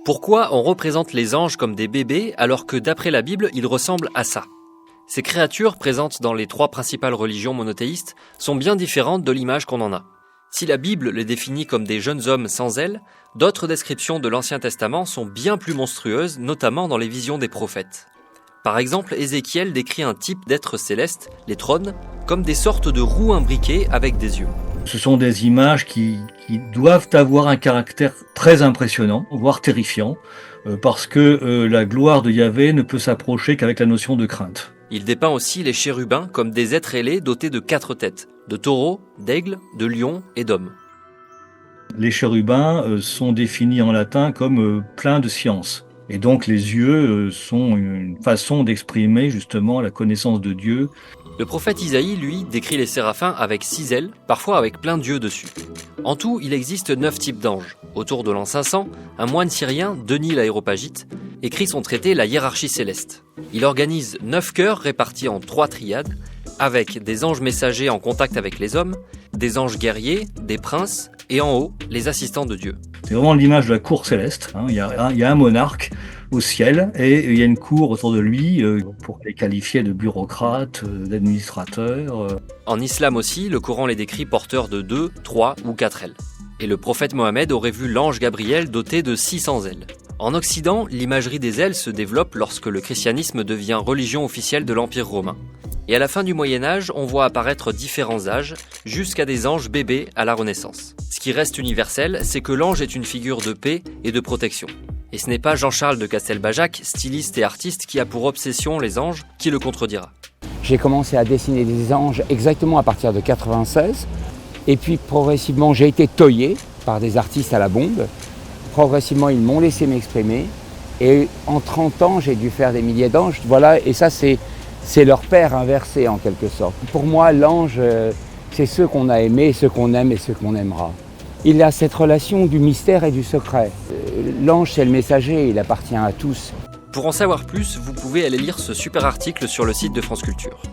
Pourquoi on représente les anges comme des bébés alors que d'après la Bible, ils ressemblent à ça? Ces créatures présentes dans les 3 principales religions monothéistes sont bien différentes de l'image qu'on en a. Si la Bible les définit comme des jeunes hommes sans ailes, d'autres descriptions de l'Ancien Testament sont bien plus monstrueuses, notamment dans les visions des prophètes. Par exemple, Ézéchiel décrit un type d'êtres célestes, les trônes, comme des sortes de roues imbriquées avec des yeux. Ce sont des images qui doivent avoir un caractère très impressionnant, voire terrifiant, parce que la gloire de Yahvé ne peut s'approcher qu'avec la notion de crainte. Il dépeint aussi les chérubins comme des êtres ailés dotés de 4 têtes, de taureaux, d'aigles, de lions et d'hommes. Les chérubins sont définis en latin comme pleins de science. Et donc les yeux sont une façon d'exprimer justement la connaissance de Dieu. Le prophète Isaïe, lui, décrit les séraphins avec 6 ailes, parfois avec plein d'yeux dessus. En tout, il existe 9 types d'anges. Autour de l'an 500, un moine syrien, Denis l'Aréopagite, écrit son traité La hiérarchie céleste. Il organise 9 chœurs répartis en 3 triades, avec des anges messagers en contact avec les hommes, des anges guerriers, des princes, et en haut, les assistants de Dieu. C'est vraiment l'image de la cour céleste. Il y a un monarque au ciel et il y a une cour autour de lui pour les qualifier de bureaucrates, d'administrateurs. En islam aussi, le Coran les décrit porteurs de 2, 3 ou 4 ailes. Et le prophète Mohammed aurait vu l'ange Gabriel doté de 600 ailes. En Occident, l'imagerie des ailes se développe lorsque le christianisme devient religion officielle de l'Empire romain. Et à la fin du Moyen-Âge, on voit apparaître différents âges, jusqu'à des anges bébés à la Renaissance. Ce qui reste universel, c'est que l'ange est une figure de paix et de protection. Et ce n'est pas Jean-Charles de Castelbajac, styliste et artiste, qui a pour obsession les anges, qui le contredira. J'ai commencé à dessiner des anges exactement à partir de 96. Et puis progressivement, j'ai été toyé par des artistes à la bombe. Progressivement, ils m'ont laissé m'exprimer. Et en 30 ans, j'ai dû faire des milliers d'anges. Voilà, et ça, c'est leur père inversé en quelque sorte. Pour moi, l'ange, c'est ceux qu'on a aimés, ceux qu'on aime et ceux qu'on aimera. Il a cette relation du mystère et du secret. L'ange, c'est le messager, il appartient à tous. Pour en savoir plus, vous pouvez aller lire ce super article sur le site de France Culture.